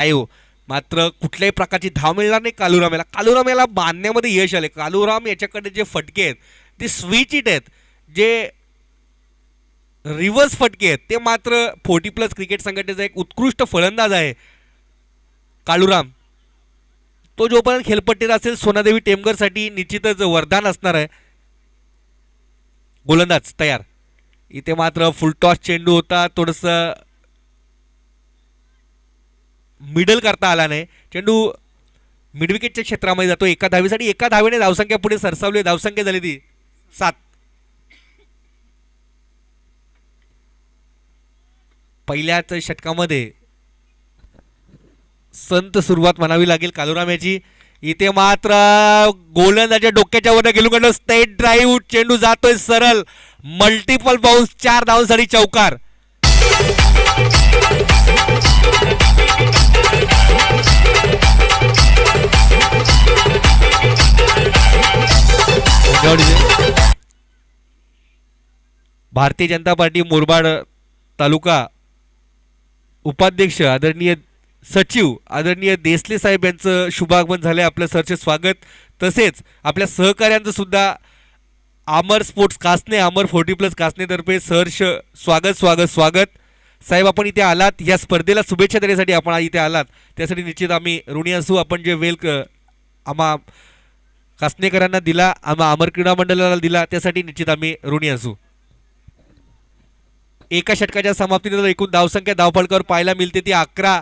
आयो मात्र कुठल्याही प्रकारची धाव मिळणार नाही कालुराम याला बांधण्यामध्ये यश आले. कालुराम याच्याकडे जे फटके आहेत ते स्विच हिट आहेत, जे रिव्हर्स फटके आहेत ते मात्र 40+ क्रिकेट संघटनेचा एक उत्कृष्ट फलंदाज आहे कालुराम. तो जोपर्यंत खेळपट्टीवर असेल सोनादेवी टेमघरसाठी निश्चितच वरदान असणार आहे. गोलंदाज तयार. इथे मात्र फुलटॉस चेंडू होता, थोडंसं मिडल करता आला नाही. चेंडू मिडविकेटच्या क्षेत्रामध्ये जातो. एका धावेसाठी एका धावेने धावसंख्या पुढे सरसावली. धावसंख्या झाली ती 7. पहिल्याच षटकामध्ये संत सुरुवात म्हणावी लागेल कालुराम याची. इथे मात्र गोलंदाजाच्या डोक्याच्या वर गेलो स्टेट ड्राईव्ह. चेंडू जातोय सरळ, मल्टिपल बाउन्स, 4 धावांसाठी चौकार. भारतीय जनता पार्टी मुरबाड तालुका उपाध्यक्ष आदरणीय सचिव आदरणीय देसले साहेब यांचं शुभागमन झालंय. आपलं सरचे स्वागत. तसेच आपल्या सहकार्यांचं सुद्धा अमर स्पोर्ट्स कासने, अमर 40+ कासनेतर्फे सहर्ष स्वागत स्वागत स्वागत. साहेब आपण इथे आलात, या स्पर्धेला शुभेच्छा देण्यासाठी आपण इथे आलात, त्यासाठी निश्चित आम्ही ऋणी असू. आपण जे आम्हा कासनेकरांना दिला, आम्हा अमर क्रीडा मंडळाला दिला, त्यासाठी निश्चित आम्ही ऋणी असू. एका षटकाच्या समाप्तीनंतर एकूण धावसंख्या धावफलकावर पाहायला मिळते ती 11.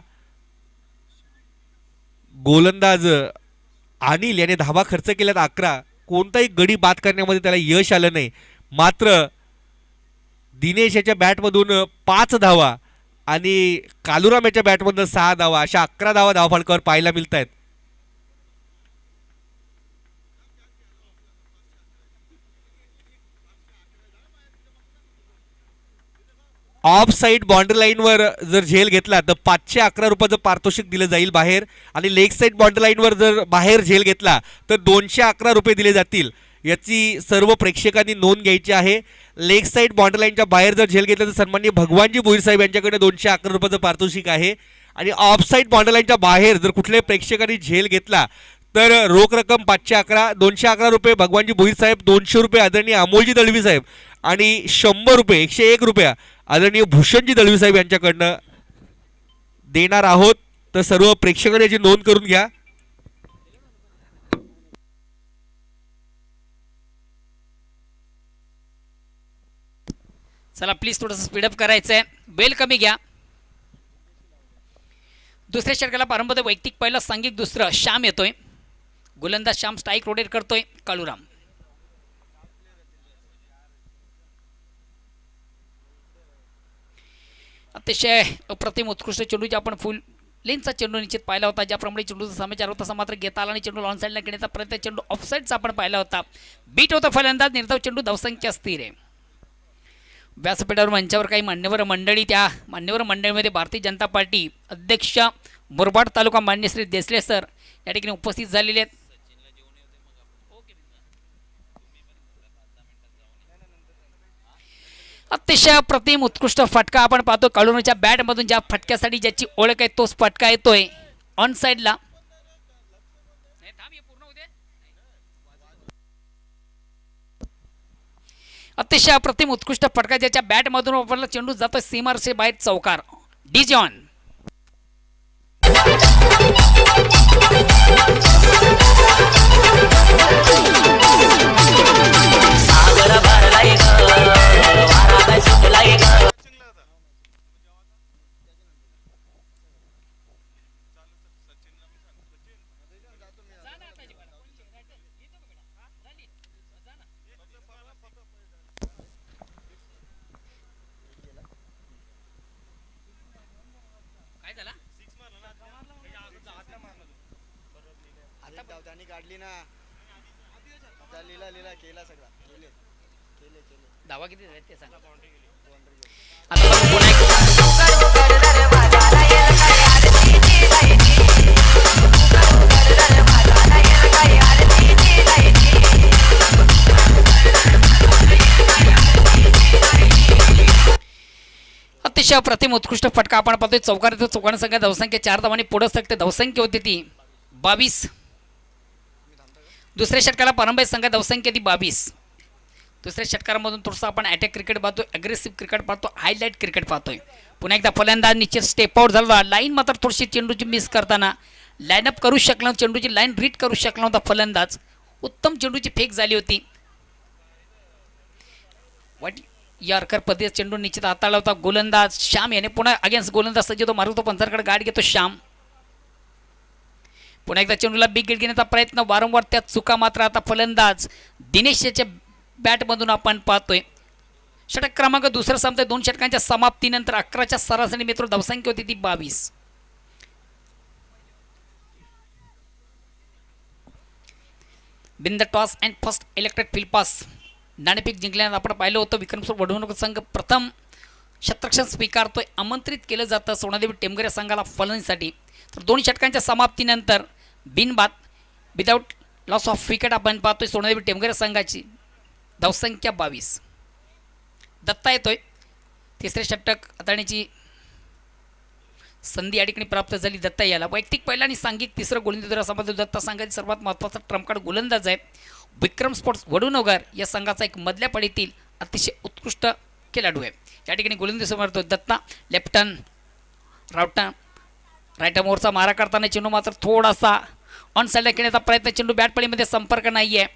गोलंदाज अनिल याने धावा खर्च केल्यात 11. कोणताही गडी बाद करण्यामध्ये त्याला यश आलं नाही. मात्र दिनेश याच्या बॅटमधून 5 धावा आणि कालुराम याच्या बॅटमधून 6 धावा, अशा 11 धावा धावफलकावर पाहायला मिळत आहेत. ऑफ साईड बाउंड्री लाईनवर जर झेल घेतला तर 511 रुपयाचं पारितोषिक दिलं जाईल बाहेर, आणि लेग साईड बाउंड्री लाईनवर जर बाहेर झेल घेतला तर 211 रुपये दिले जातील. याची सर्व प्रेक्षकांनी नोंद घ्यायची आहे. लेग साईड बाउंड्री लाईनच्या बाहेर जर झेल घेतला तर सन्माननीय भगवानजी भोईर साहेब यांच्याकडे 211 रुपयाचं पारितोषिक आहे. आणि ऑफ साईड बाउंड्री लाईनच्या बाहेर जर कुठल्याही प्रेक्षकांनी झेल घेतला तर रोख रक्कम 511, 211 रुपये भगवानजी भोईर साहेब, 200 रुपये आदरणीय अमोलजी दळवी साहेब, आणि 100 रुपये 101 रुपया आदरणीय भूषणजी दळवी साहेब यांच्याकडनं देणार आहोत. तर सर्व प्रेक्षकांनी याची नोंद करून घ्या. चला प्लीज थोडंसं स्पीडअप करायचं आहे. बेल कमी घ्या. दुसऱ्या षटकाला प्रारंभ वैयक्तिक पहिला, सांघिक दुसरं. श्याम येतोय. गोलंदाज श्याम स्ट्राईक रोटेट करतोय. कालुराम अतिशय अप्रतिम उत्कृष्ट चेंडू, जे आपण फुल लेनचा चेंडू निश्चित पाहिला होता. ज्याप्रमाणे चेंडूचा समाचार होता तसा मात्र घेता आला आणि चेंडू ऑन साईडला घेण्याचा प्रयत्न, चेंडू ऑफसाईडचा आपण पाहिला होता. बीट होता फलंदाज, निर्धाव चेंडू, धावसंख्या स्थिर आहे. व्यासपीठावर मंचावर काही मान्यवर मंडळी, त्या मान्यवर मंडळीमध्ये भारतीय जनता पार्टी अध्यक्ष मुरबाड तालुका मान्य श्री देसले सर या ठिकाणी उपस्थित झालेले आहेत. अतिशय प्रतिम उत्कृष्ट फटका आपण पाहतो. कालुरामच्या बॅटमधून ज्या फटक्यासाठी ज्याची ओळख आहे तोच फटका येतोय ऑन साईडला. अतिशय अप्रतिम उत्कृष्ट फटका, ज्याच्या बॅटमधून वापरला चेंडू जातोय सीमारचे बाहेर, चौकार. DJ on. धावा किती झाले ते सांगा. अतिशय अप्रतिम उत्कृष्ट फटका आपण पाहतोय. चौकार येतो. चौकाने संख्या धावसंख्या 4 धावांनी पुढे सकते. धावसंख्या होती ती 22. दुसऱ्या षटकाला प्रारंभ संख्या धावसंख्या ती 22. दुसऱ्या षटकारामधून थोडंसं आपण अटॅक क्रिकेट पाहतोय, अग्रेसिव्ह क्रिकेट पाहतो, हायलाईट क्रिकेट पाहतोय. पुन्हा एकदा फलंदाज निश्चित स्टेप आउट झाला. लाईन मात्र थोडीशी चेंडूची मिस करताना लाईनअप करू शकला, चेंडूची लाईन रीड करू शकला नव्हता फलंदाज. उत्तम चेंडूची फेक झाली होती. वाट यारकर पद्धतीचा चेंडू निश्चित हाताळला होता गोलंदाज श्याम याने. पुन्हा अगेन्स्ट गोलंदाज सज्ज मारतो, पंचांकडे गाठ घेतो श्याम. पुन्हा एकदा चेंडूला बिग गेट घेण्याचा प्रयत्न, वारंवार त्या चुका मात्र आता फलंदाज दिनेश याच्या बॅटमधून आपण पाहतोय. षटक क्रमांक दुसरं संपतंय. 2 षटकांच्या समाप्तीनंतर 11च्या सरासरी मित्र धावसंख्या होती ती 22. Been the toss and first electric field pass नाणेफेक जिंकल्यानंतर आपण पाहिलं होतं विक्रमपूर वडवणूक संघ प्रथम शतरक्षण स्वीकारतोय. आमंत्रित केलं जातं सोनादेवी टेमघर संघाला फलंदाजीसाठी. तर 2 षटकांच्या समाप्तीनंतर बिनबाद विदाऊट लॉस ऑफ विकेट आपण पाहतोय सोनादेवी टेमघर संघाची धावसंख्या 22. दत्ता येतोय. तिसरे षटक हाताळण्याची संधी या ठिकाणी प्राप्त झाली दत्ता याला. वैयक्तिक पहिला आणि सांघिक तिसरं गोलंदाज दत्ता संघाची सर्वात महत्त्वाचा ट्रम्पकार्ड गोलंदाज आहे. विक्रम स्पोर्ट्स वडूनगर या संघाचा एक मधल्या पाळीतील अतिशय उत्कृष्ट खेळाडू आहे. या ठिकाणी गोलंदाज मारतो दत्ता. लेफ्टन राईट मोरचा मारा करताना चेंडू मात्र थोडासा ऑन साईडला खेळण्याचा प्रयत्न. चेंडू बॅटपळीमध्ये संपर्क नाही आहे.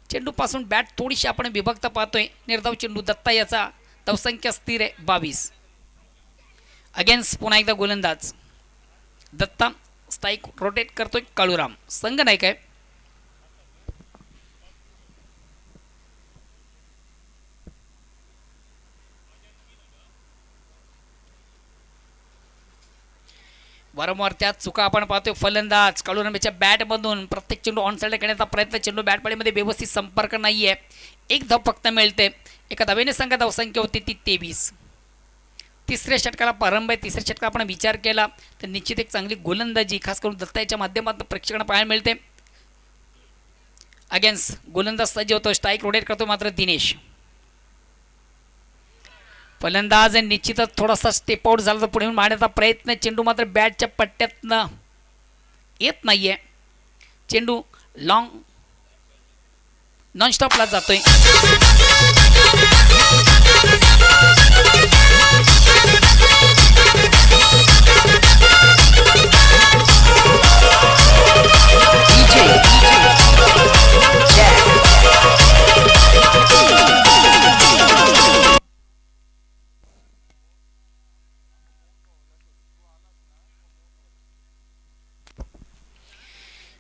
चेंडूपासून बॅट थोडीशी आपण विभक्त पाहतोय. निर्धाव चेंडू दत्ता याचा धावसंख्या स्थिर आहे 22. अगेन्स्ट पुन्हा एकदा गोलंदाज दत्ता. स्ट्राईक रोटेट करतोय काळूराम. संघ नाही काय वारंवार त्या चुका आपण पाहतोय. फलंदाज काळूरामेच्या बॅटमधून प्रत्येक चेंडू ऑन साईडला खेळण्याचा प्रयत्न. चेंडू बॅटपाळीमध्ये व्यवस्थित संपर्क नाही आहे. एक धाव फक्त मिळते. एका धावेने संघ धावसंख्या होती ती 23. तिसऱ्या षटकाला प्रारंभ आहे. तिसऱ्या षटकात आपण विचार केला तर निश्चित एक चांगली गोलंदाजी खास करून दत्ताच्या माध्यमातून प्रेक्षकांना पाहायला मिळते. अगेन्स्ट गोलंदाज सज्ज होतो. स्ट्राईक रोटेट करतो मात्र दिनेश. फलंदाज निश्चितच थोडासा स्टेप आउट झाला तर पुढे मारण्याचा प्रयत्न. चेंडू मात्र बॅटच्या पट्ट्यातनं येत नाहीये. चेंडू लॉंग नॉन स्टॉपला जातोय.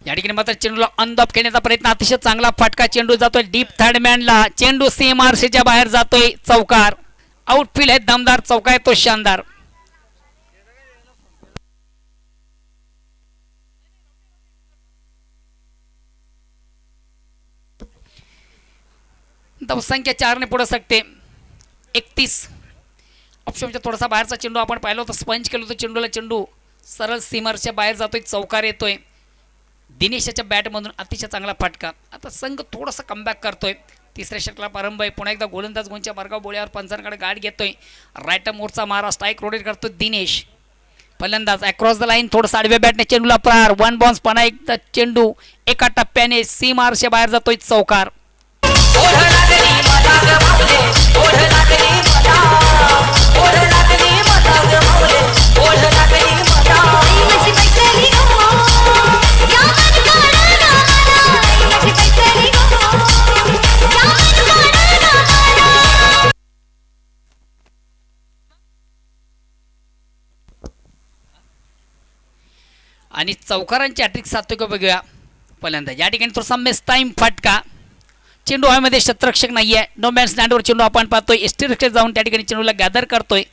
या ठिकाणी मात्र चेंडूला अनदॉप खेळण्याचा प्रयत्न. अतिशय चांगला फटका. चेंडू जातोय डीप थर्ड मॅनला. चेंडू सीमारशीच्या बाहेर जातोय. चौकार. आउटफील्ड आहे दमदार. चौका आहे तो शानदार. धावसंख्या 4 ने पुढे सकते 31. ऑप्शनच्या थोडासा बाहेरचा चेंडू आपण पाहिला होता. स्पंज केलं होतं चेंडूला. चेंडू सरळ सीमरच्या बाहेर जातोय. चौकार येतोय. दिनेशाच्या बॅटमधून अतिशय चांगला फटका. आता संघ थोडासा कमबॅक करतोय. तिसऱ्या षटकाला प्रारंभ आहे. पुन्हा एकदा गोलंदाज गोंच्या मार्गावर बोळ्यावर पंचांकडे गाठ घेतोय. राईट मोरचा मारा. स्ट्राईक रोटेट करतो दिनेश. फलंदाज अक्रॉस द लाईन थोडं आडव्या बॅटने चेंडूला प्रार. 1 बाउन्स. पुन्हा एकदा चेंडू एका टप्प्याने सीमारच्या बाहेर जातोय. चौकार. आणि चौकारांची हॅट्रिक साधतो का बघूया फलंदाज. या ठिकाणी थोडासा मिस टाईम फटका. चेंडू हवेमध्ये शतरक्षक नाही आहे. नो मॅन स्टँडवर चेंडू आपण पाहतोय. एस्टिरक्षक जाऊन त्या ठिकाणी चेंडूला गॅदर करतोय.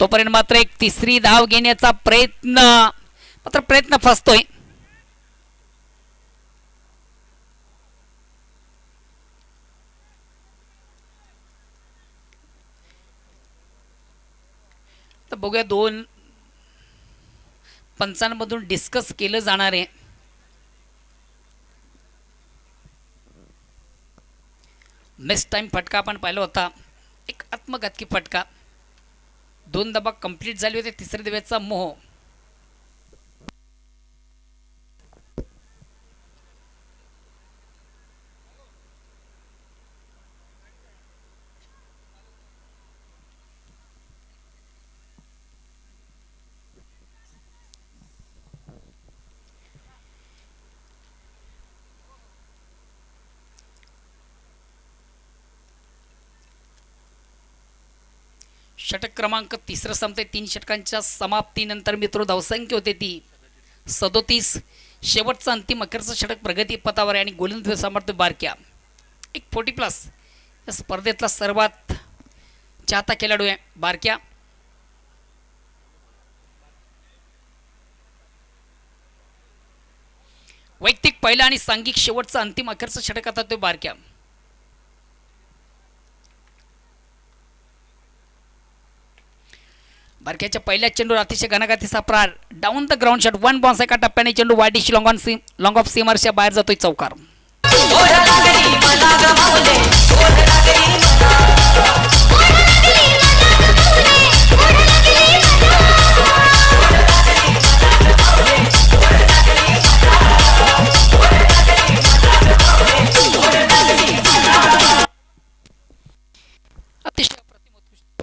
तोपर्यंत मात्र एक तिसरी धाव घेण्याचा प्रयत्न मात्र प्रयत्न फसतोय. तर बघूया 2 पंचांमधून डिस्कस केलं जाणार आहे. मिस टाइम फटका आपण पाहिला होता. एक आत्मघातकी फटका. 2 धावा कंप्लीट झाले होते. तिसऱ्या धावेचा मोह. षटक क्रमांक तिसरं संपते. 3 षटकांच्या समाप्तीनंतर मित्र धावसंख्या होते ती 37. शेवटचा अंतिम अखेरचं षटक प्रगती पथावर आहे आणि गोलंदाज सामर्थ्य बारक्या. एक 40+ या स्पर्धेतला सर्वात चाहता खेळाडू आहे बारक्या. वैयक्तिक पहिला आणि सांघिक शेवटचा अंतिम अखेरचं षटक आता तो बारक्या. बारक्याच्या पहिल्या चेंडूवर अतिशय घनाघातीचा प्रहार. Down the ground shot. 1 bounce एका टप्प्याने चेंडू वाईड डिश लॉंग ऑफ सीमरच्या बाहेर जातोय चौकार. अतिशय अप्रतिम उत्कृष्ट.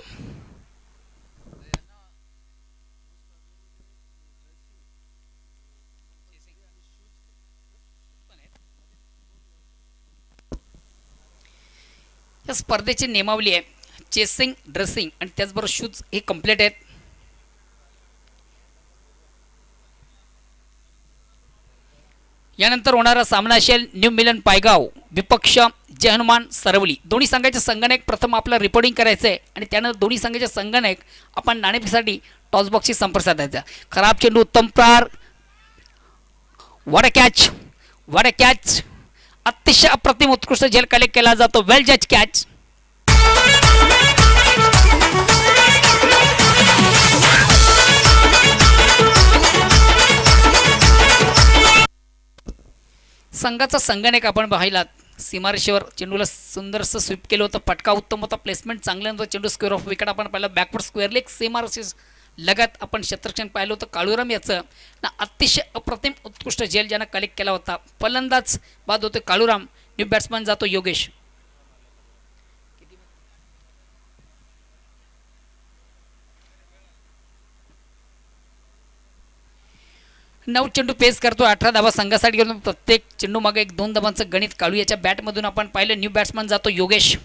या स्पर्धेची नियमावली आहे चेसिंग, ड्रेसिंग आणि त्याचबरोबर शूज हे कम्प्लीट आहेत. यानंतर होणारा सामना असेल न्यू मिलन पायगाव विपक्ष जय हनुमान सरवली. दोन्ही संघाचे संघनायक प्रथम आपलं रिपोर्टिंग करायचं आहे आणि त्यानंतर दोन्ही संघाचे संघनायक आपण नाणेफेकीसाठी टॉस बॉक्सशी संपर्क साधायचा. खराब चेंडू, उत्तम प्रहार, वड कॅच. अतिशय अप्रतिम उत्कृष्ट झेल कलेक्ट केला जातो. वेल जज कॅच. संघाचा संघनायक आपण पाहिलात सीमारेषेवर चेंडूला सुंदरसं स्वीप केलं होतं. फटका उत्तम होता. प्लेसमेंट चांगलं होतं. चेंडू स्क्वेअर ऑफ विकेट आपण पाहिलं. बॅकवर्ड स्क्वेअर लेग सीमारेषे लगत आपण क्षेत्ररक्षण पाहिलं होतं. काळूराम याचं ना अतिशय अप्रतिम उत्कृष्ट झेल ज्यानं कलेक्ट केला होता. फलंदाज बाद होतो काळूराम. न्यू बॅट्समन जातो योगेश. नऊ चेंडू पेस करतो. 18 धावा संघासाठी घेऊन प्रत्येक चेंडू मागे 1-2 धावांचं गणित काढू. याच्या बॅटमधून आपण पाहिलं. न्यू बॅट्समन जातो योगेश.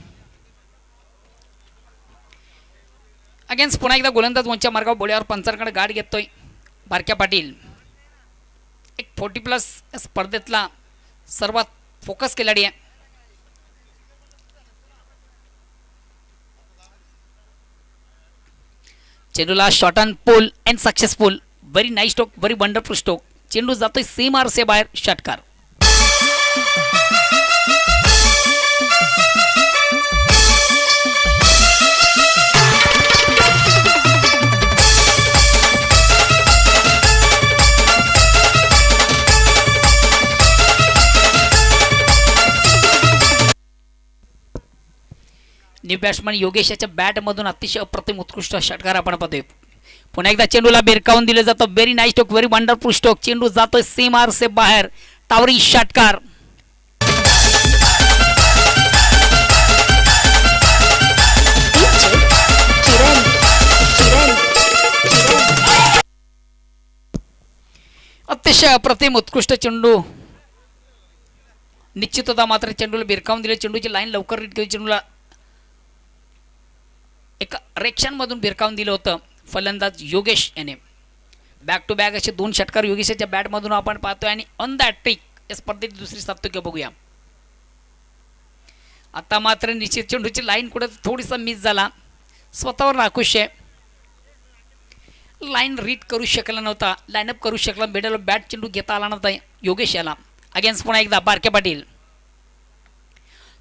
अगेन्स्ट पुन्हा एकदा गोलंदाज वंच्या मार्गावर बोळ्यावर पंचांकडे गाठ घेतोय बारक्या पाटील. एक 40+ स्पर्धेतला सर्वात फोकस खिलाडी आहे. चेंडूला short on pull and successful. Very nice stroke, very wonderful stroke. चेंडू जातोय सीमारसे बाहेर. षटकार. न्यू बॅट्समन योगेश याच्या बॅटमधून अतिशय अप्रतिम उत्कृष्ट षटकार आपण पाहतोय. पुन्हा एकदा चेंडूला बिरकावून दिलं जातं. Very nice stroke, very wonderful stroke. चेंडू जातोय सीमारसे बाहेर. टावरी षटकार. अतिशय अप्रतिम उत्कृष्ट चेंडू निश्चित होता. मात्र चेंडूला बिरकावून दिले. चेंडूची लाईन लवकर रीड केली. चेंडूला एका रेक्शनमधून बिरकावून दिलं होतं फलंदाज योगेश याने. बॅक टू बॅक असे 2 षटकार योगेशच्या बॅटमधून आपण पाहतोय आणि ऑन द ट्रिक या स्पर्धेची दुसरी सातत्य बघूया. आता मात्र निश्चित चेंडूची लाईन कुठे थोडीसा मिस झाला. स्वतःवर नाखुश आहे. लाईन रीड करू शकला नव्हता. लाईनअप करू शकला. मिडल बॅट चेंडू घेता आला नव्हता योगेश याला. अगेन्स्ट पुन्हा एकदा बारक्या पाटील.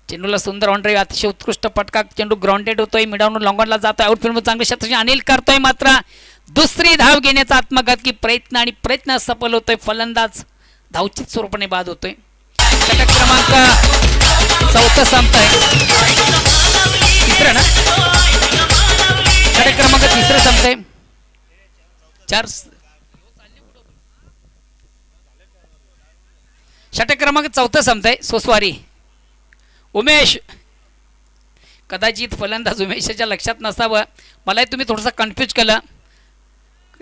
चेंडूला सुंदर ऑन ड्राईव्ह. अतिशय उत्कृष्ट फटका. चेंडू ग्राउंडेड होतोय. मिडावून लॉंगॉनला जातोय. आउटफील्ड चांगले क्षेत्र अनिल करतोय. मात्र दुसरी धाव घेण्याचा आत्मघातकी प्रयत्न सफल होतोय. फलंदाज धावचित स्वरूपाने बाद होतोय. षटक क्रमांक 4 संपतोय. तिसरं ना षटक क्रमांक तिसरे संपते. 4 षटक क्रमांक 4 संपते. सोस्वारी उमेश, कदाचित फलंदाज उमेशाच्या लक्षात नसावं. मलाही तुम्ही थोडंसं कन्फ्यूज केलं.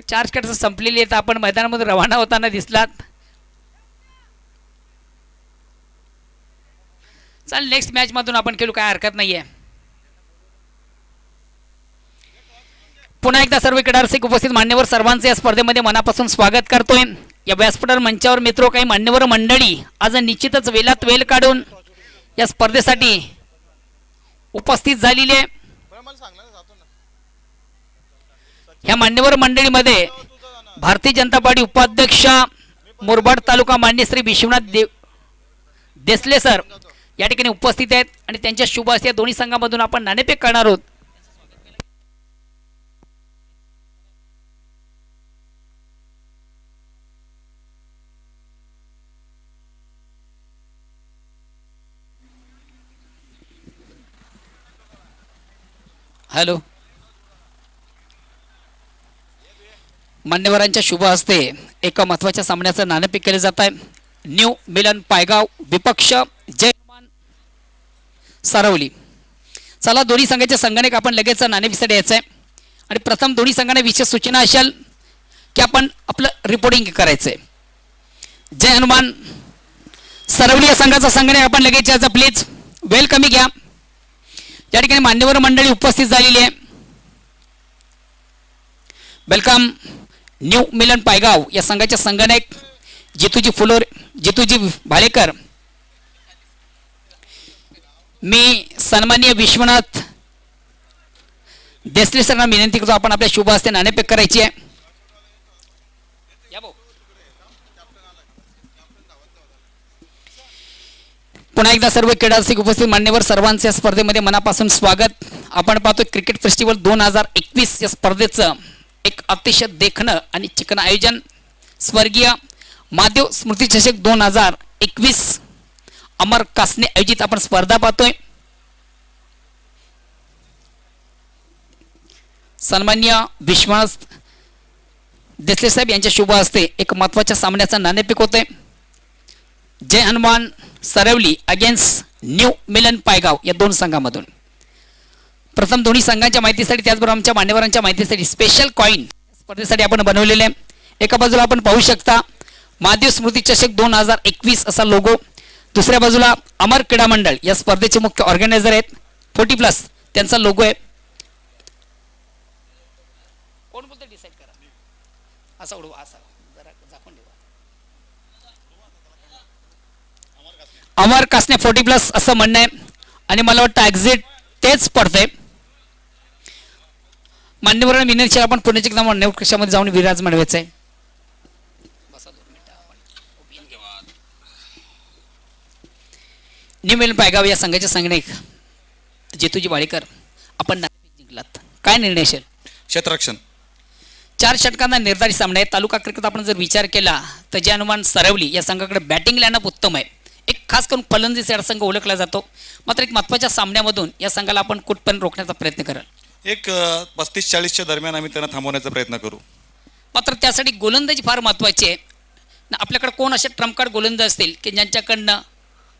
4 षटकं संपलेली आहेत. आपण मैदानामध्ये रवाना होताना दिसलात. चाल नेक्स्ट मॅच मधून आपण खेळू, काय हरकत नाहीये. पुन्हा एकदा सर्व क्रीडारसिक उपस्थित मान्यवर सर्वांचे या स्पर्धेमध्ये मनापासून स्वागत करतोय. या व्यासपीठावर मंचावर मित्रो काही मान्यवर मंडळी आज निश्चितच वेलात वेल काढून या स्पर्धेसाठी उपस्थित झालेली आहे. ह्या मान्यवर मंडळीमध्ये भारतीय जनता पार्टी उपाध्यक्ष मुरबाड तालुका मान्य श्री विश्वनाथ देसले सर या ठिकाणी उपस्थित आहेत आणि त्यांच्या शुभ हस्ते दोन्ही संघामधून आपण नाणेफेक करणार आहोत. हॅलो, मान्यवरांच्या शुभ हस्ते एका महत्त्वाच्या सामन्याचं नाणेफेक केले जात आहे. न्यू मिलन पायगाव विपक्ष जय सारवली. चला दोन्ही संघाच्या संघाने आपण लगेच नाणेफेकीसाठी यायचं आहे आणि प्रथम दोन्ही संघाने विशेष सूचना असेल की आपण आपलं रिपोर्टिंग करायचं आहे. जय हनुमान सारवली या संघाचा संघाने आपण लगेच यायचं. प्लीज वेल कमी घ्या. या ठिकाणी मान्यवर मंडळी उपस्थित झालेली आहे. वेलकम. न्यू मिलन पायगाव या संघाचे संघनायक जितूजी भालेकर, मी सन्माननीय विश्वनाथ देसले सरांना विनंती करतो आपण आपल्या शुभ हस्ते नाणेफेक करायची आहे. पुन्हा एकदा सर्व क्रीडारसिक उपस्थित मान्यवर सर्वांचे या स्पर्धेमध्ये मनापासून स्वागत. आपण पाहतो क्रिकेट फेस्टिवल 2021 या स्पर्धेचं एक अतिशय देखणं आणि चिकन आयोजन. स्वर्गीय महादेव स्मृती चषक 2021 अमर कासने आयोजित आपण स्पर्धा पाहतोय. सन्मान्य विश्वनाथ देसले साहेब यांच्या शुभ हस्ते एक महत्त्वाच्या सामन्याचा नाणेफेक होतोय. जय हनुमान सारवली अगेन्स्ट न्यू मिलन पायगाव या दोन संघामधून. प्रथम दोन्ही संघांच्या माहितीसाठी त्याचबरोबर आमच्या मान्यवरांच्या माहितीसाठी स्पेशल कॉईन स्पर्धेसाठी आपण बनवलेले आहे. एका बाजूला आपण पाहू शकता महादेव स्मृती चषक 2021 असा लोगो. दुसऱ्या बाजूला अमर क्रीडा मंडळ या स्पर्धेचे मुख्य ऑर्गनायझर आहेत 40+ त्यांचा लोगो आहे. कोण बोलते डिसाईड करा. असा उडवा, असा जरा झाकून ठेवा. अमर कासने 40+ असं म्हणणं आहे आणि मला वाटतं एक्झिट तेच पडतंय. मान्यवरांना विनंती आपण पुण्याच्या एकदम नेवकक्षामध्ये जाऊन विराज मिळवायचं आहे. न्यू मिलन पायगाव या संघाचे संघनायक जितूजी भालेकर, आपण जिंकलात, काय निर्णय असेल? क्षेत्ररक्षण. 4 षटकांना निर्धारित सामना आहे. तालुका क्रिकेट आपण जर विचार केला तर जय हनुमान सारवली या संघाकडे बॅटिंग लाईनअप उत्तम आहे. एक खास करून फलंदाजीचा संघ ओळखला जातो. मात्र एक महत्त्वाच्या सामन्यामधून या संघाला आपण कुठपर्यंत रोखण्याचा प्रयत्न कराल? एक 35-40च्या दरम्यान आम्ही त्यांना थांबवण्याचा प्रयत्न करू. मात्र त्यासाठी गोलंदाजी फार महत्त्वाची आहे. आपल्याकडे कोण असे ट्रम्पकार्ड गोलंदाज असतील की ज्यांच्याकडनं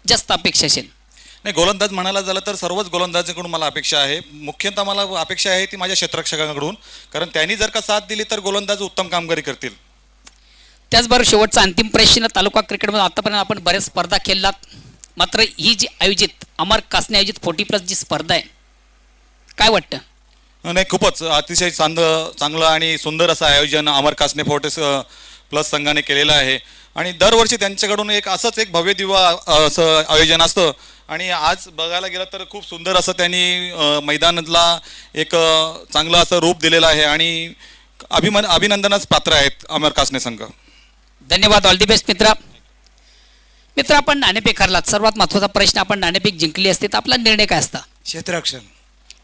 जास्त अपेक्षा असेल? नाही, गोलंदाज म्हणायला झालं तर सर्वच गोलंदाजांकडून मला अपेक्षा आहे. मुख्यतः मला अपेक्षा आहे ती माझ्या क्षेत्ररक्षकांकडून, कारण त्यांनी जर का साथ दिली तर गोलंदाज उत्तम कामगिरी करतील. त्याचबरोबर शेवटचा अंतिम प्रश्न, तालुका क्रिकेटमध्ये आतापर्यंत आपण बऱ्याच स्पर्धा खेळलात. मात्र ही जी आयोजित अमर कासने आयोजित 40+ जी स्पर्धा आहे, काय वाटतं? नाही, खूपच अतिशय चांगलं आणि सुंदर असं आयोजन अमर कासने 40+ संघाने केलेलं आहे. आणि दरवर्षी त्यांच्याकडून असंच एक भव्य दिव्य असं आयोजन असतं. आणि आज बघायला गेलं तर खूप सुंदर असं त्यांनी मैदानातला एक चांगलं असं रूप दिलेलं आहे आणि अभिनंदनास पात्र आहेत अमर कासने संघ. धन्यवाद. ऑल दी बेस्ट मित्र आपण नाणेफेक हरलात. सर्वात महत्त्वाचा प्रश्न, आपण नाणेफेक जिंकली असते तर आपला निर्णय काय असता? क्षेत्ररक्षण.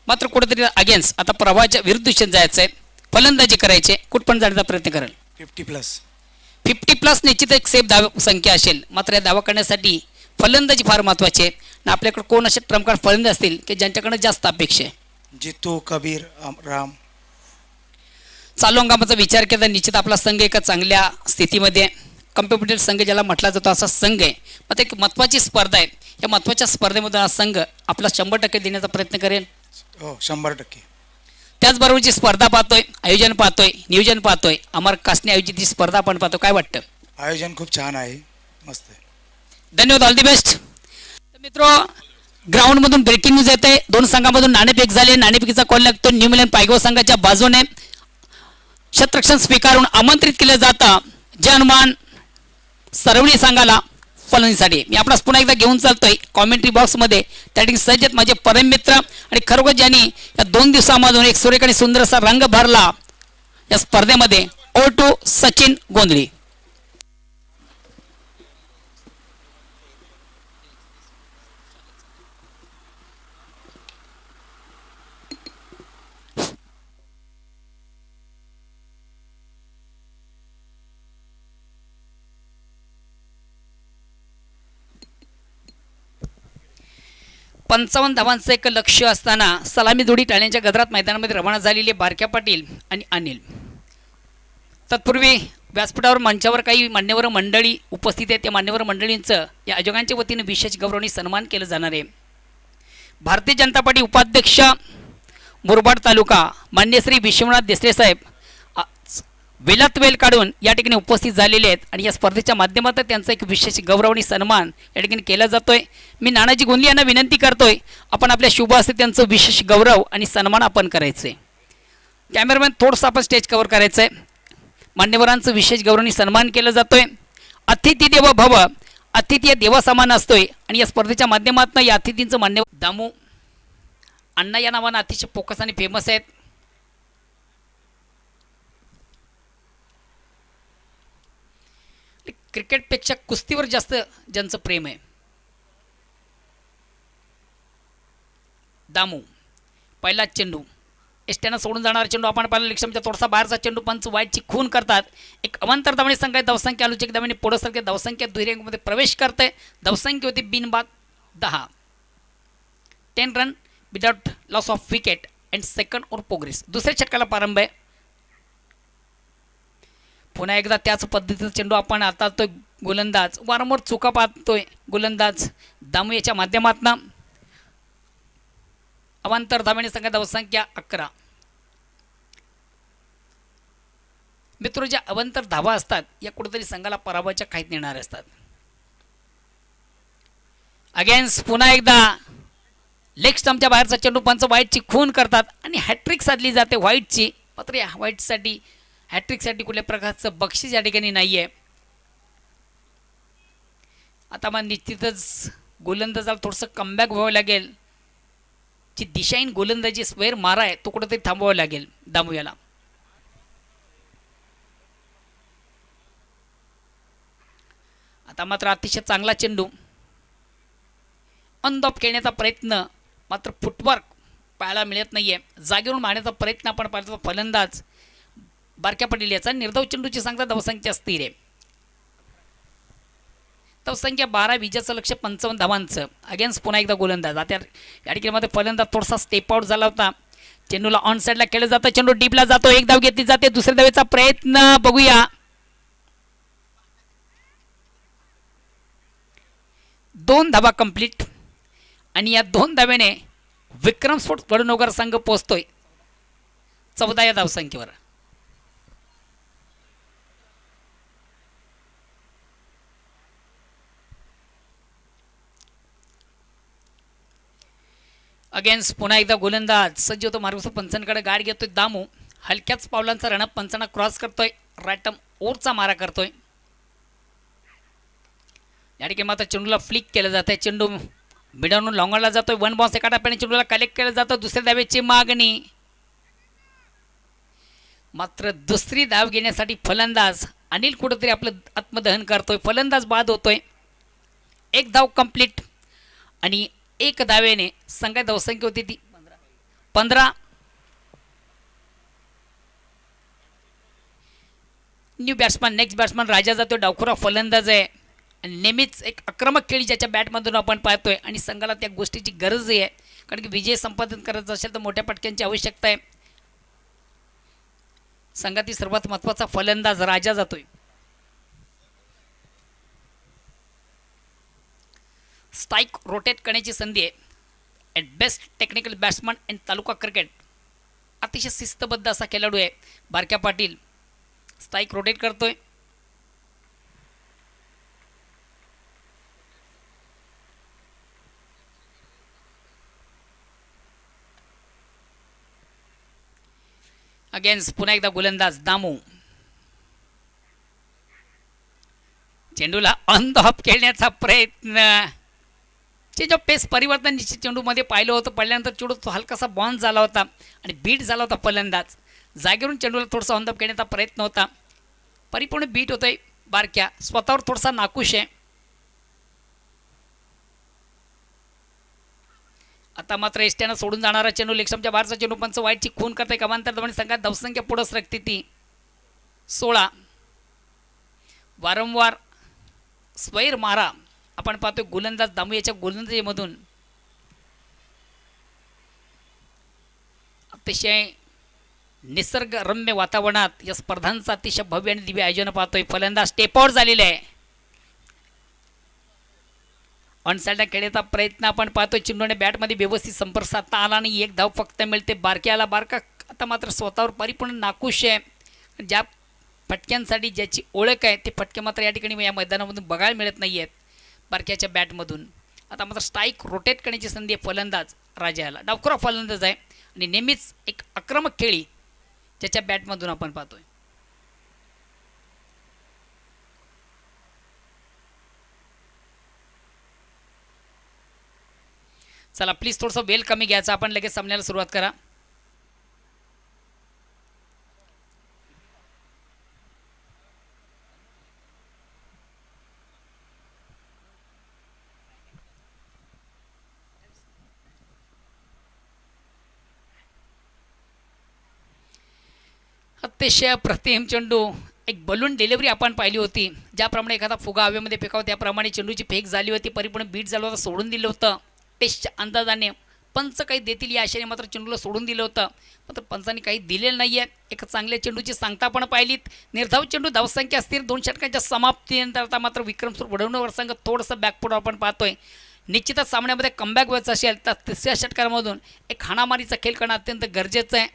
मात्र कुठेतरी अगेन्स्ट आता प्रवाहाच्या विरुद्ध जायचं आहे, फलंदाजी करायचे, कुठपर्यंत जाण्याचा प्रयत्न कराल? 50+ निश्चित एक सेफ धाव संख्या असेल. मात्र या धावा करण्यासाठी फलंदाजी फार महत्त्वाची आहे. आणि आपल्याकडे कोण असे ट्रम्पकार्ड फलंदाज असतील की ज्यांच्याकडे जास्त अपेक्षा आहे? जितू, कबीर, राम. चालू हंगामाचा विचार केला तर निश्चित आपला संघ एका चांगल्या स्थितीमध्ये कॉम्पिटेटिव्ह संघ ज्याला म्हटला जातो असा संघ आहे. मग एक महत्त्वाची स्पर्धा आहे. या महत्त्वाच्या स्पर्धेमधून हा संघ आपला 100% देण्याचा प्रयत्न करेल. हो 100%. त्याचबरोबर जी स्पर्धा पाहतोय, आयोजन पाहतोय, नियोजन पाहतोय, अमर कासने आयोजित ही स्पर्धा आपण पाहतो, काय वाटतं? आयोजन खूप छान आहे, मस्त आहे. धन्यवाद, ऑल दी बेस्ट. मित्र, ग्राउंडमधून ब्रेकिंग न्यूज येते. दोन संघामधून नाणेफेक झाले. नाणेफेकीचा कॉल लागतो. न्यू मिलन पायगाव संघाच्या बाजूने शतरक्षण स्वीकारून आमंत्रित केलं जातं जे हनुमान सरवणी संघाला फलंदाजीसाठी. मी आपणास पुन्हा एकदा घेऊन चालतोय कॉमेंट्री बॉक्समध्ये. त्या ठिकाणी सज्ज आहेत माझे परम मित्र आणि खरोखर ज्यांनी या 2 दिवसामधून एक सुरेख आणि सुंदर असा रंग भरला या स्पर्धेमध्ये. ओ टू सचिन गोंधळी. पंचावन्न धावांचं एक लक्ष असताना सलामी जोडी टाळ्यांच्या गजरात मैदानामध्ये रवाना झालेले बारक्या पाटील आणि अनिल. तत्पूर्वी व्यासपीठावर मंचावर काही मान्यवर मंडळी उपस्थित आहेत. त्या मान्यवर मंडळींचं या आयोजकांच्या वतीने विशेष गौरवणी सन्मान केलं जाणार आहे. भारतीय जनता पार्टी उपाध्यक्ष मुरबाड तालुका मान्य श्री विश्वनाथ देसरे साहेब वेलात वेल काढून या ठिकाणी उपस्थित झालेले आहेत आणि या स्पर्धेच्या माध्यमातून त्यांचा एक विशेष गौरवणी सन्मान या ठिकाणी केला जातोय. मी नानाजी गोंधळे यांना विनंती करतोय आपण आपल्या शुभ हस्ते त्यांचं विशेष गौरव आणि सन्मान आपण करायचं आहे. कॅमेरामॅन थोडंसं आपण स्टेज कव्हर करायचं आहे. मान्यवरांचं विशेष गौरवणी सन्मान केला जातोय. अतिथी देव भव, अतिथी या देवासमान असतोय आणि या स्पर्धेच्या माध्यमातून या अतिथींचं मान्यवर दामू अण्णा या नावानं अतिशय फोकस आणि फेमस आहेत. क्रिकेटपेक्षा कुस्तीवर जास्त ज्यांचं प्रेम आहे. दामू पहिला चेंडू एसट्यानं सोडून जाणारा चेंडू आपण पाहिला. लक्ष्मीचा थोडासा बाहेरचा चेंडू पंच वाईटची खून करतात. एक अवांतर धावणे संघ धावसंख्या आलोचक धावणे पुढे सरके धावसंख्या दुहेरीमध्ये प्रवेश करते. धावसंख्या होती बिनबाद 10. 10 run without loss of wicket and second over progress. दुसऱ्या षटकाला प्रारंभ आहे. पुन्हा एकदा त्याच पद्धतीचा चेंडू आपण आता तो गोलंदाज वारंवार चुका पाहतोय. गोलंदाज दामू याच्या माध्यमातून अवांतर धावणे संघ धावसंख्या 11. मित्र, ज्या अवांतर धावा असतात या कुठेतरी संघाला पराभवाच्या काहीत नेणार असतात. अगेन्स्ट पुन्हा एकदा लेग स्टंपच्या बाहेरचा चेंडू पंच व्हाईटची खून करतात आणि हॅट्रिक साधली जाते व्हाईटची. मात्र या व्हाईटसाठी हॅट्रिकसाठी कुठल्या प्रकारचं बक्षीस या ठिकाणी नाही आहे. आता मग निश्चितच गोलंदाजाला थोडंसं कमबॅक व्हावं लागेल. जी दिशाहीन गोलंदाजी स्क्वेअर मारा आहे तो कुठेतरी थांबवावा लागेल दामू याला. आता मात्र अतिशय चांगला चेंडू ऑन द ऑफ खेळण्याचा प्रयत्न, मात्र फुटवर्क पाहायला मिळत नाहीये. जागेवरून मारण्याचा प्रयत्न आपण पाहिला. फलंदाज बारक्या पाटील याचा निर्धाव चेंडूची सांगता धावसंख्या स्थिर आहे. धावसंख्या 12, विजेचं लक्ष 55 धावांचं. अगेन्स्ट पुन्हा एकदा गोलंदाज. आता या ठिकाणी फलंदाज थोडासा स्टेप आउट झाला होता. चेंडूला ऑन साईडला खेळलं जातं. चेंडू डीपला जातो. एक धाव घेतली जाते. दुसऱ्या धावेचा प्रयत्न बघूया. 2 धावा कंप्लीट आणि या 2 धाव्याने विक्रम स्पोर्ट्स वडनगर संघ पोहोचतोय 14 या धावसंख्येवर. अगेन्स्ट पुन्हा एकदा गोलंदाज सज्ज होतो. मार्गस्थ पंचांकडे गाड घेतोय दामू. हलक्याच पावलांचा रणप पंचांना क्रॉस करतोय. रायटम ओरचा मारा करतोय. या ठिकाणी मात्र चेंडूला फ्लिक केलं जात आहे. चेंडू मिडवून लॉंगरला जातोय. 1 बॉन्स एका टप्प्याने चेंडूला कलेक्ट केलं जातं. दुसऱ्या धावेची मागणी. मात्र दुसरी धाव घेण्यासाठी फलंदाज अनिल कुठेतरी आपलं आत्मदहन करतोय. फलंदाज बाद होतोय. 1 धाव कंप्लीट आणि 1 धावेने संघात धावसंख्या होती ती 15. न्यू बॅट्समॅन नेक्स्ट बॅट्समॅन राजा जातो. डावखुरा फलंदाज आहे आणि नेहमीच एक आक्रमक खेळी ज्याच्या बॅटमधून आपण पाहतोय आणि संघाला त्या गोष्टीची गरज आहे. कारण की विजय संपादन करायचं असेल तर मोठ्या पटक्यांची आवश्यकता आहे. संघातील सर्वात महत्त्वाचा फलंदाज राजा जातोय. स्ट्राईक रोटेट करण्याची संधी आहे. At best technical batsman in taluka cricket. अतिशय शिस्तबद्ध असा खेळाडू आहे बारक्या पाटील. स्ट्राईक रोटेट करतोय. अगेन्स्ट पुन्हा एकदा गोलंदाज दामू. चेंडूला ऑन द हॉप खेळण्याचा प्रयत्न. चेंज ऑफ पेस परिवर्तन निश्चित चेंडूमध्ये पाहिलं होतं. पडल्यानंतर चेंडू तो हलकासा बॉन्स झाला होता आणि बीट झाला होता फलंदाज. जागेवरून चेंडूला थोडासा ऑन द हॉप खेळण्याचा प्रयत्न होता. परिपूर्ण बीट होतोय बारक्या. स्वतःवर थोडासा नाखुश आहे. आता मात्र एसट्यानं सोडून जाणारा चेंडू लेगस्टंपच्या बाहेरचा चेंडू पंच वाईटची खून करते. कमांतर दरम्यान संघात धावसंख्या पुढं सरकते ती 16. वारंवार स्वैर मारा आपण पाहतोय गोलंदाज दामू याच्या गोलंदाजीमधून. अतिशय निसर्गरम्य वातावरणात या स्पर्धांचं अतिशय भव्य आणि दिव्य आयोजन पाहतोय. फलंदाज स्टेप आउट झालेले आहे. ऑन साईडला खेळण्याचा प्रयत्न आपण पाहतोय. चेंडूने बॅटमध्ये व्यवस्थित संपर्क साधता आला आणि एक धाव फक्त मिळते बारक्याला. बारका आता मात्र स्वतःवर परिपूर्ण नाखुश आहे. ज्या फटक्यांसाठी ज्याची ओळख आहे ते फटके मात्र या ठिकाणी या मैदानामधून बघायला मिळत नाही आहेत बारक्याच्या बॅटमधून. आता मात्र स्ट्राईक रोटेट करण्याची संधी आहे फलंदाज राजाला. डावखुरा फलंदाज आहे आणि नेहमीच एक आक्रमक खेळी ज्याच्या बॅटमधून आपण पाहतोय. चला प्लीज थोडंसं वेल कमी घ्यायचं. आपण लगेच सामन्याला सुरुवात करा. अतिशय प्रतिम चेंडू. एक बलून डिलिव्हरी आपण पाहिली होती. ज्याप्रमाणे एखादा फुगा हवेमध्ये फेकावा त्याप्रमाणे चेंडूची फेक झाली होती. परिपूर्ण बीट झालं होतं. सोडून दिलं होतं. टेस्टच्या अंदाजाने पंच काही देतील या आशेने मात्र चेंडूला सोडून दिलं होतं. मात्र पंचांनी काही दिलेलं नाही आहे. एका चांगल्या चेंडूची सांगता पण पाहिलीत. निर्धाव चेंडू धावसंख्या असतील 2 षटकांच्या समाप्तीनंतर आता मात्र विक्रमसूर वडवणूवर संघ थोडंसं बॅकफुट आपण पाहतोय. निश्चितच सामन्यामध्ये कमबॅक व्हायचं असेल तर तिसऱ्या षटकांमधून एक हाणामारीचा खेळ करणं अत्यंत गरजेचं आहे.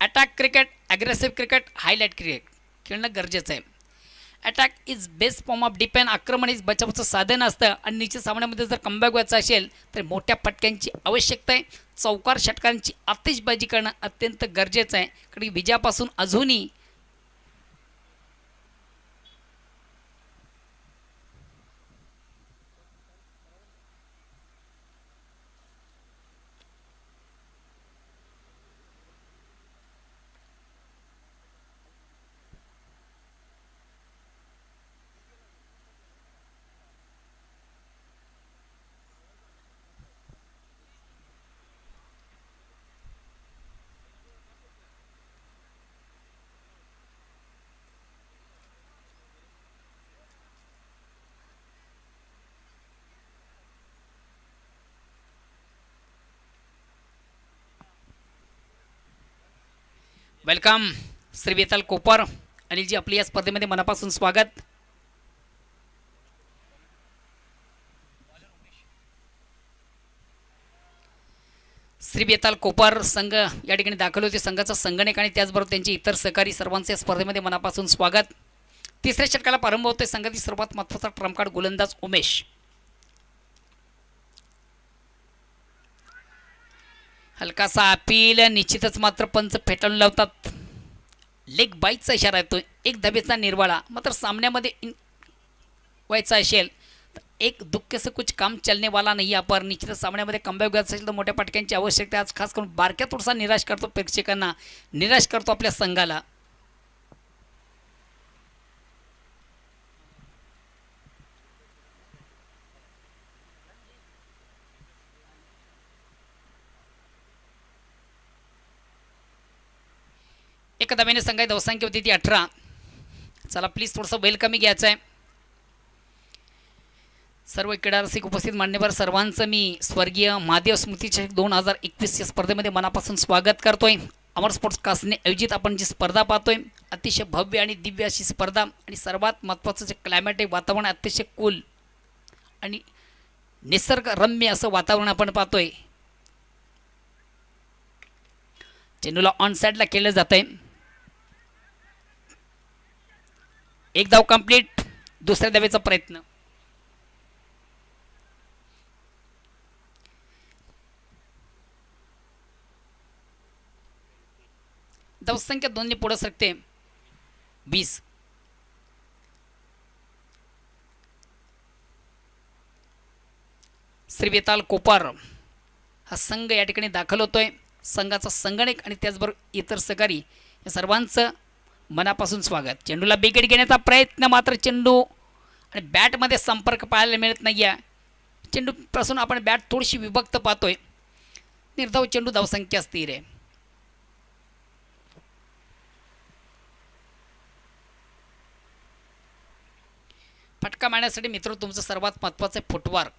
Attack cricket, aggressive cricket, highlight cricket खेळणं गरजेचं आहे. Attack is best form of defence. आक्रमण इज बचावाचं साधन असतं आणि निश्चित सामन्यामध्ये जर कमबॅक व्हायचं असेल तर मोठ्या फटक्यांची आवश्यकता आहे. चौकार षटकांची आतिषबाजी करणं अत्यंत गरजेचं आहे. कारण विजयापासून अजूनही वेलकम श्री वेताल कोपर. अनिलजी आपली या स्पर्धेमध्ये मनापासून स्वागत. श्री वेताल कोपर संघ या ठिकाणी दाखल होते. संघाचा संगणक आणि त्याचबरोबर त्यांचे इतर सहकारी सर्वांचे या स्पर्धेमध्ये मनापासून स्वागत. तिसऱ्या षटकाला प्रारंभ होतोय. संघातील सर्वात महत्त्वाचा ट्रम्पकार्ड गोलंदाज उमेश. हलकासा अपील. निश्चितच मात्र पंच फेटाळून लावतात. लेग बाईटचा इशारा येतोय. एक धावेचा निर्वाळा. मात्र सामन्यामध्ये व्हायचा असेल तर एक दुःख से कुछ काम चलने वाला नाही. आपण निश्चितच सामन्यामध्ये कमबॅक व्हायचं असेल तर मोठ्या फटक्यांची आवश्यकता आज खास करून बारक्या थोडासा निराश करतो प्रेक्षकांना, निराश करतो आपल्या संघाला. एका धावेने संघाची धावसंख्या होती ती 18. चला प्लीज थोडंसं वेल कमी घ्यायचं आहे. सर्व क्रीडा रसिक उपस्थित मान्यवर सर्वांचं मी स्वर्गीय महादेव स्मृतीच्या 2021 या स्पर्धेमध्ये मनापासून स्वागत करतोय. अमर स्पोर्ट्स कास्टने आयोजित आपण जी स्पर्धा पाहतोय अतिशय भव्य आणि दिव्य अशी स्पर्धा आणि सर्वात महत्त्वाचं जे क्लायमेट आहे वातावरण अतिशय कूल आणि निसर्गरम्य असं वातावरण आपण पाहतोय. चेंडूला ऑन साईडला केलं जात आहे. एक धाव कंप्लीट. दुसऱ्या धावेचा प्रयत्न. धावसंख्या दोन्ही पुढे सरकते 20. श्री वेताल कोपार हा संघ या ठिकाणी दाखल होतोय. संघाचा संगणक आणि त्याचबरोबर इतर सहकारी या सर्वांचं मनापासून स्वागत. चेंडूला बिकेट घेण्याचा प्रयत्न मात्र चेंडू आणि बॅटमध्ये संपर्क पाहायला मिळत नाही आहे. चेंडूपासून आपण बॅट थोडीशी विभक्त पाहतोय. निर्धाव चेंडू धावसंख्या स्थिर आहे. फटका मारण्यासाठी मित्र तुमचं सर्वात महत्त्वाचं आहे फुटवर्क,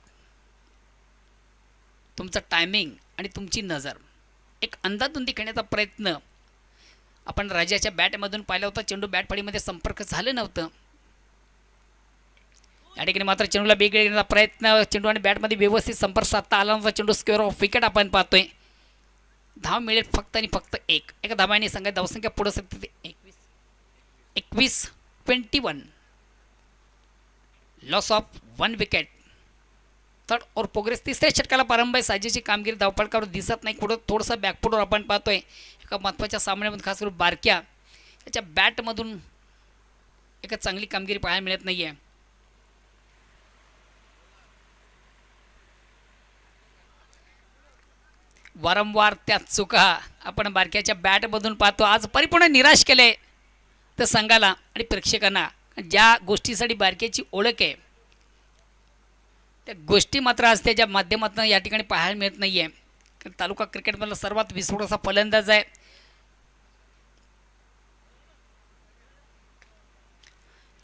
तुमचं टायमिंग आणि तुमची नजर. एक अंदाधुंदी खेळण्याचा प्रयत्न आपण राजाच्या बॅटमधून पाहिला होता. चेंडू बॅटफळीमध्ये संपर्क झालं नव्हतं. या ठिकाणी मात्र चेंडूला बिकेट घेण्याचा प्रयत्न. चेंडू आणि बॅटमध्ये व्यवस्थित संपर्क साधता आला नव्हता. चेंडू स्क्वेअर ऑफ विकेट आपण पाहतोय. धाव मिळेल फक्त आणि फक्त एक. एका धावाने सांगा धावसंख्या पुढे सरकते 21. Loss of 1 wicket. थर्ड और प्रोग्रेस. तिसऱ्या षटकाला प्रारंभ आहे. साजेची कामगिरी धावपळकावर दिसत नाही. कुठं थोडंसं बॅकफुटवर आपण पाहतोय. एका महत्त्वाच्या सामन्यामध्ये खास करून बारक्या त्याच्या बॅटमधून एका चांगली कामगिरी पाहायला मिळत नाही आहे. वारंवार त्या चुका आपण बारक्याच्या बॅटमधून पाहतो. आज परिपूर्ण निराश केले तर संघाला आणि प्रेक्षकांना. ज्या गोष्टीसाठी बारक्याची ओळख आहे त्या गोष्टी मात्र आज त्याच्या माध्यमातून या ठिकाणी पाहायला मिळत नाही आहे. तालुका क्रिकेटमधला सर्वात विस्फोट असा फलंदाज आहे.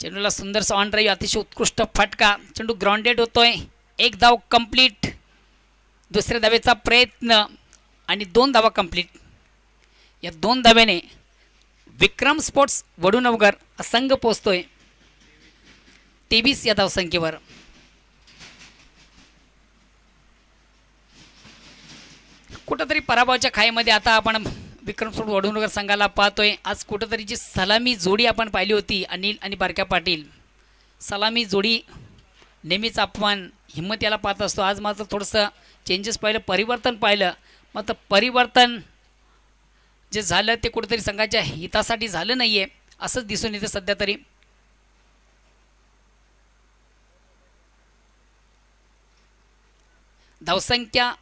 चेंडूला सुंदरसा ऑन ड्राईव्ह. अतिशय उत्कृष्ट फटका. चेंडू ग्राउंडेड होतोय. एक धाव कंप्लीट. दुसऱ्या धावेचा प्रयत्न आणि 2 धावा कंप्लीट. या 2 धाव्याने विक्रम स्पोर्ट्स वडूनवगर हा संघ पोहोचतोय 23 या धावसंख्येवर. कुठंतरी पराभवाच्या खाईमध्ये आता आपण विक्रम स्पोर्ट्स वडूनगर संघाला पाहतोय. आज कुठंतरी जी सलामी जोडी आपण पाहिली होती अनिल आणि बारक्या पाटील, सलामी जोडी नेहमीच अपमान हिंमत याला पाहत असतो. आज मात्र थोडंसं चेंजेस पाहिलं, परिवर्तन पाहिलं. मात्र परिवर्तन जे झालं ते कुठेतरी संघाच्या हितासाठी झालं नाही आहे असंच दिसून येतं सध्या तरी. धावसंख्या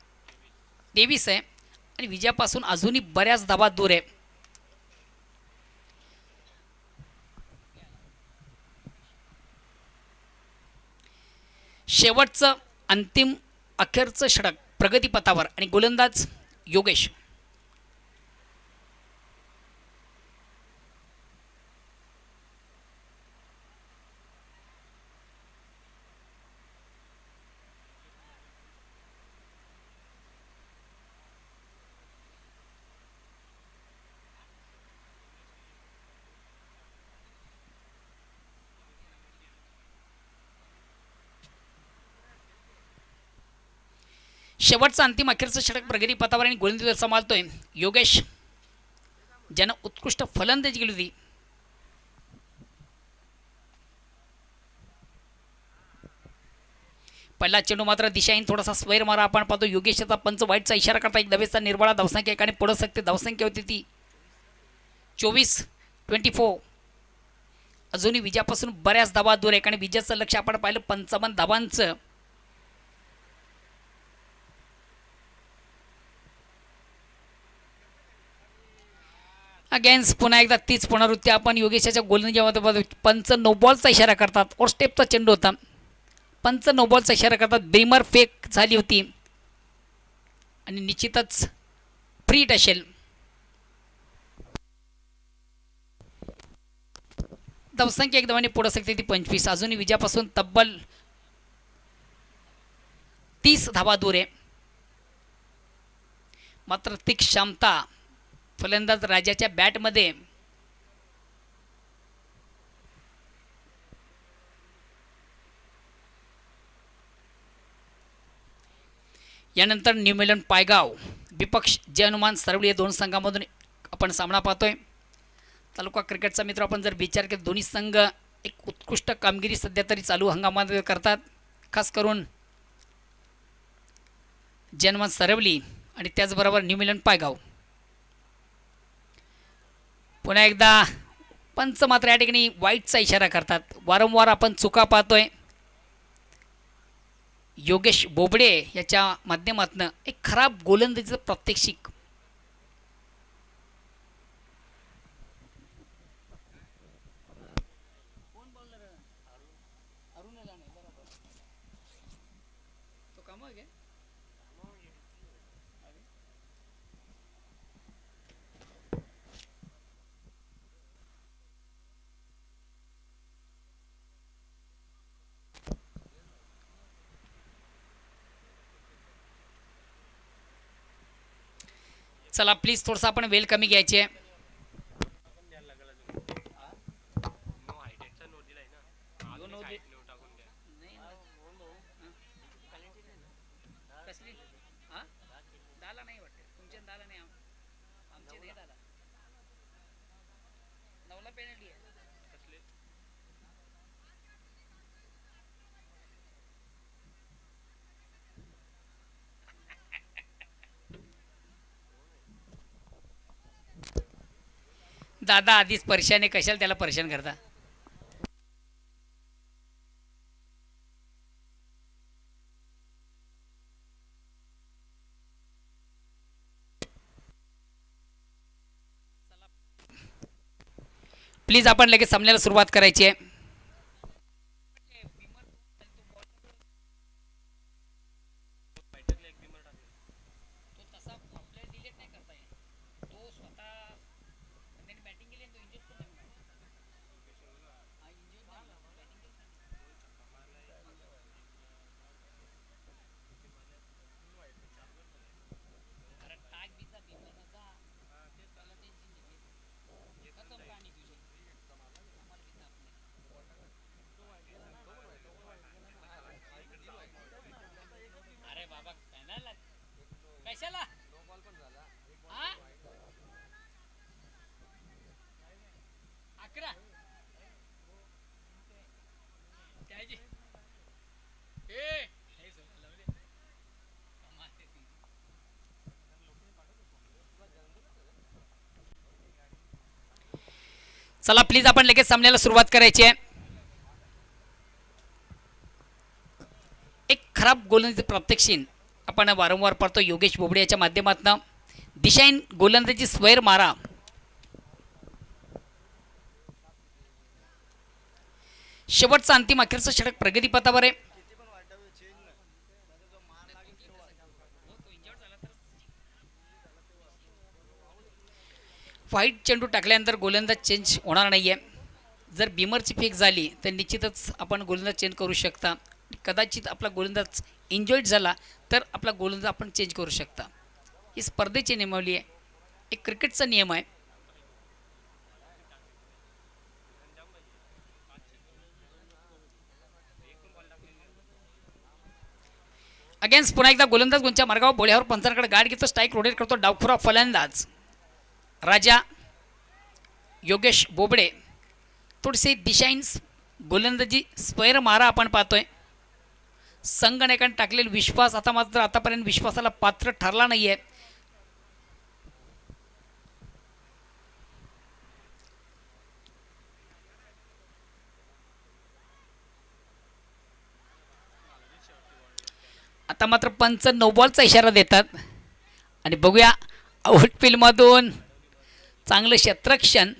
23 आहे आणि विजयापासून अजूनही बऱ्याच धावा दूर आहे. शेवटचं अंतिम अखेरचं षटक प्रगतीपथावर आणि गोलंदाज योगेश. शेवटचं अंतिम अखेरचं षटक प्रगती पथावर आणि गोलंदाज सांभाळतोय योगेश, ज्यानं उत्कृष्ट फलंदाजी केली होती. पहिला चेंडू मात्र दिशाहीन थोडासा स्क्वेअर मारा आपण पाहतो. योगेशचा पंच वाईटचा इशारा करता एक दवेचा निर्वाळा. धावसंख्या एकाने पुढे सकते. धावसंख्या होती ती 24. अजूनही विजयापासून बऱ्याच धावा दूर आहे आणि विजयाचं लक्ष आपण पाहिलं 55 धावांचं. अगेन्स्ट पुन्हा एकदा तीच पुनरावृत्ती आपण योगेशाच्या गोलंदाजीमध्ये. पंच नो बॉलचा इशारा करतात और स्टेपचा चेंडू होता. पंच नो बॉलचा इशारा करतात. ब्रीमर फेक झाली होती आणि निश्चितच फ्री हिट असेल. धावसंख्या एक धावाने पुढे सकते ती 25. अजूनही विजयापासून तब्बल 30 धावा दूर आहे. मात्र ती क्षमता फलंदाज राजाच्या बॅटमध्ये यानंतर न्यू मिलन पायगाव विपक्ष जय हनुमान सरवली या दोन संघामधून आपण सामना पाहतोय. तालुका क्रिकेटचा मित्र आपण जर विचार केला दोन्ही संघ एक उत्कृष्ट कामगिरी सध्या तरी चालू हंगामामध्ये करतात. खास करून जय हनुमान सरवली आणि त्याचबरोबर न्यू मिलन पायगाव. पुन्हा एकदा पंच मात्र या ठिकाणी वाईटचा इशारा करतात. वारंवार आपण चुका पाहतोय. योगेश बोबडे याच्या माध्यमातून एक खराब गोलंदाजीचं प्रात्यक्षिक. चला प्लीज थोडंसं आपण वेळ कमी घ्यायची आहे. दादा आधीच परेशान आहे, कशाला त्याला परेशान करता. प्लीज आपण लगेच सामन्याला सुरुवात करायची आहे. कशाला अकरा चला प्लीज आपण लगेच सामन्याला सुरुवात करायची आहे. एक खराब गोलंदाजी प्रात्यक्षिक आपण वारंवार पाहतो. योगेश बोबडे याच्या माध्यमातून दिशाहीन गोलंदाजी स्वैर मारा. शेवटचा अंतिम अखेरचं षटक प्रगतीपथावर आहे. व्हाईट चेंडू टाकल्यानंतर गोलंदाज चेंज होणार नाहीये. जर बिमरची फेक झाली तर निश्चितच आपण गोलंदाज चेंज करू शकता. कदाचित आपला गोलंदाज इंजॉईड झाला तर आपला गोलंदाज आपण चेंज करू शकता. ही स्पर्धेची नियमावली आहे, एक क्रिकेटचा नियम आहे. अगेन्स्ट पुन्हा एकदा गोलंदाज गुंच्या मार्गावर बोळ्यावर पंचांकडे गाठ घेतो. स्ट्राईक रोटेट करतो. डावखुरा फलंदाज राजा योगेश बोबडे. थोडीशी दिशाहीन गोलंदाजी स्क्वेअर मारा आपण पाहतोय. संगणकाने टाकलेला विश्वास आता मात्र आतापर्यंत विश्वासाला पात्र ठरला नाहीये. आता मात्र पंच नो बॉलचा इशारा देतात आणि बघूया आउटफील्डमधून चांगलं क्षेत्ररक्षण.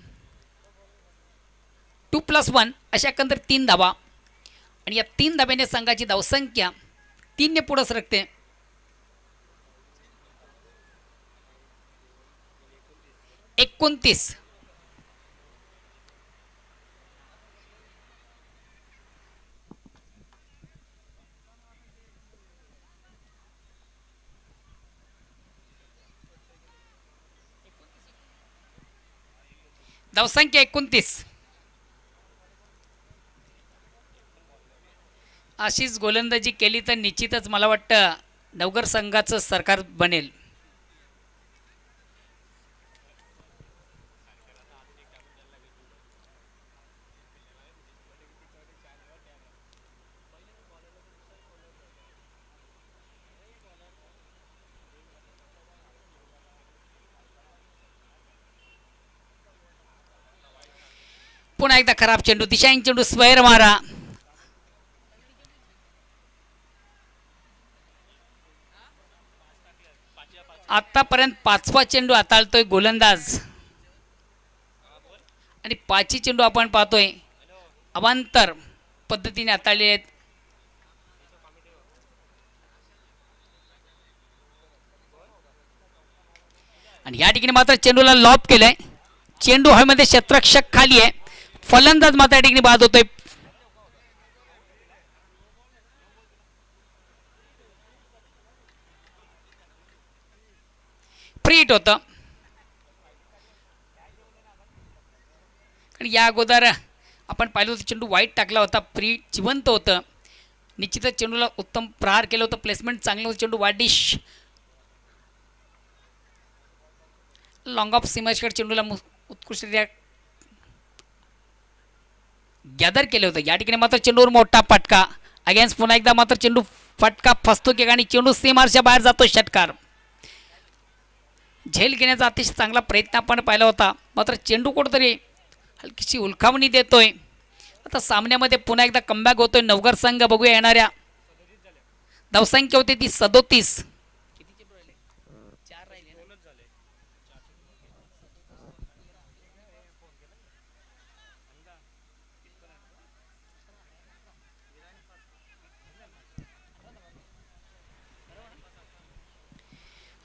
2+1 अशा एकंदर 3 धावा आणि या 3 धाब्याने संघाची धावसंख्या 3 ने पुढे सरकते. एकोणतीस. धावसंख्या 29. अशीच गोलंदाजी केली तर निश्चितच मला वाटतं नवगर संघाचं सरकार बनेल. पुन्हा एकदा खराब चेंडू, दिशाहीन चेंडू, स्क्वेअर मारा. आतापर्यंत 5वा चेंडू हाताळतोय गोलंदाज आणि 5ही चेंडू आपण पाहतोय अवांतर पद्धतीने हाताळले आहेत. आणि या ठिकाणी मात्र चेंडूला लॉब केलंय. चेंडू हवेमध्ये क्षेत्ररक्षक खाली आहे. फलंदाज मात्र या ठिकाणी बाद होतोय. फ्री हिट होतं. आणि या अगोदर आपण पाहिलं होतं चेंडू वाईट टाकला होता, फ्री जिवंत होतं. निश्चितच चेंडूला उत्तम प्रहार केलं होतं, प्लेसमेंट चांगलं होतं. चेंडू वाढदिश लॉंग ऑफ सीमाशकडे चेंडूला उत्कृष्टरित्या गॅदर केलं होतं. या ठिकाणी मात्र चेंडूवर मोठा फटका. अगेन्स्ट पुन्हा एकदा मात्र चेंडू फटका फसतो की आणि चेंडू सीमारच्या बाहेर जातो. षटकार. झेल घेण्याचा अतिशय चांगला प्रयत्न आपण पाहिला होता, मात्र चेंडू कुठंतरी हलकीशी उलखावणी देतोय. आता सामन्यामध्ये पुन्हा एकदा कमबॅक होतोय नवगर संघ. बघूया येणाऱ्या धावसंख्या होती ती 37.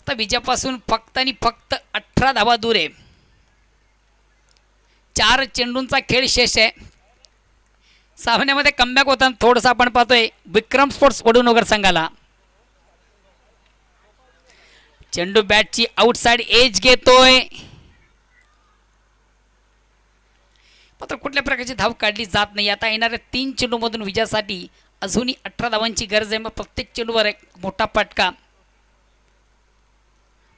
आता विजयापासून फक्त आणि फक्त 18 धावा दूर आहे. 4 चेंडूंचा खेळ शेष आहे. सामन्यामध्ये कमबॅक होताना थोडंसं आपण पाहतोय विक्रम स्पोर्ट्स वडूनगर संघाला. चेंडू बॅटची आउटसाइड एज घेतोय, मात्र कुठल्या प्रकारची धाव काढली जात नाही. आता येणाऱ्या 3 चेंडूमधून विजयासाठी अजूनही 18 धावांची गरज आहे. मग प्रत्येक चेंडूवर एक मोठा फटका,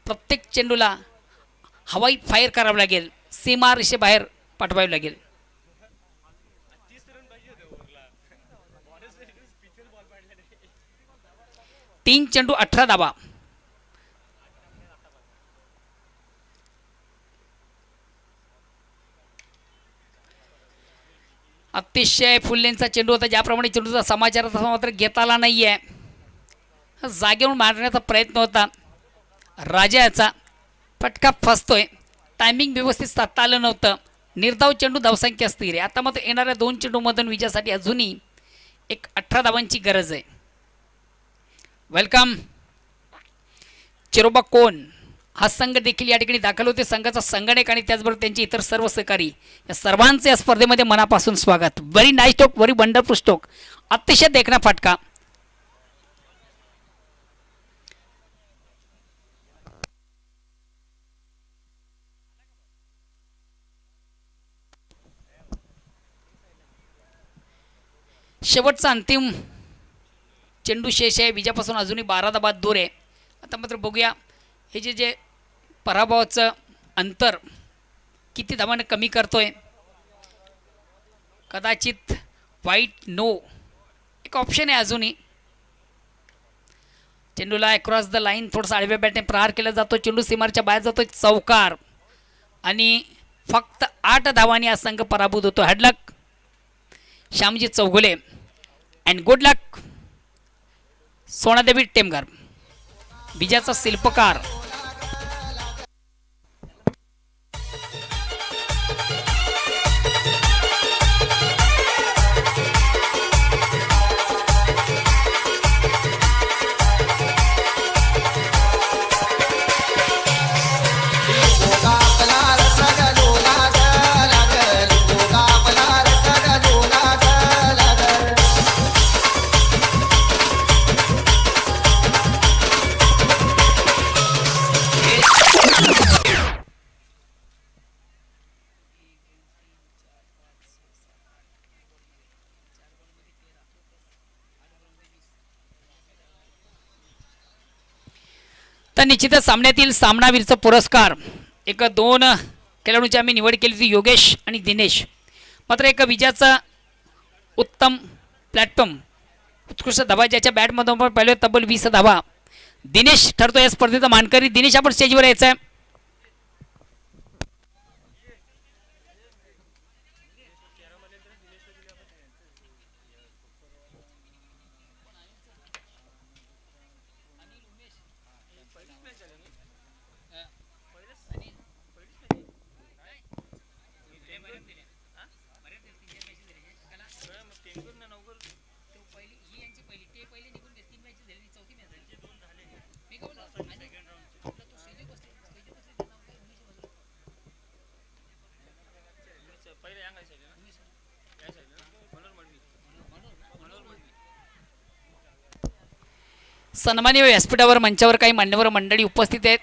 प्रत्येक चेंडूला हवाई फायर करावं लागेल, सीमा रेषेबाहेर पाठवावी लागेल. तीन चेंडू 18 धावा. अतिशय फुल्लेंचा चेंडू होता. ज्याप्रमाणे चेंडूचा समाचाराचा मात्र घेता आला नाहीये. जागेवरून मारण्याचा प्रयत्न होता राजाचा. फटका फसतोय. टायमिंग व्यवस्थित साधता आलं नव्हतं. निर्धाव चेंडू धावसंख्या स्थिर आहे. आता मात्र येणाऱ्या 2 चेंडूमधून विजयासाठी अजूनही एक 18 धावांची गरज आहे. वेलकम चिरोबा कोण हा संघ देखील या ठिकाणी दाखल होते. संघाचा संगणक आणि त्याचबरोबर त्यांचे इतर सर्व सहकारी या सर्वांचे या स्पर्धेमध्ये मनापासून स्वागत. Very nice stroke, very wonderful stroke. अतिशय देखणा फटका. शेवटचा अंतिम चेंडू शेष आहे. विजयापासून अजूनही 12 धावा दूर आहे. आता मात्र बघूया हे जे पराभवाचं अंतर किती धावांना कमी करतोय. कदाचित वाईट नो एक ऑप्शन आहे अजूनही. चेंडूला अक्रॉस द लाईन थोडंसं आडव्या बॅटने प्रहार केला जातो. चेंडू सीमारच्या बाहेर जातोय. चौकार आणि फक्त 8 धावांनी हा संघ पराभूत होतो. हॅडलक श्यामजी चौगुले अँड गुड लक सोनादेवी टेमघर. विजयाचा शिल्पकार तर निश्चितच सामन्यातील सामनावीरचा पुरस्कार एक 2 खेळाडूंची आम्ही निवड केली होती, योगेश आणि दिनेश. मात्र एक विजयाचा उत्तम प्लॅटफॉर्म, उत्कृष्ट धावा ज्याच्या बॅटमधून आपण पाहिलं तब्बल 20 धावा, दिनेश ठरतो या स्पर्धेचा मानकरी. दिनेश, आपण स्टेजवर यायचं आहे. सन्माननीय व्यासपीठावर मंचावर काही मान्यवर मंडळी उपस्थित आहेत.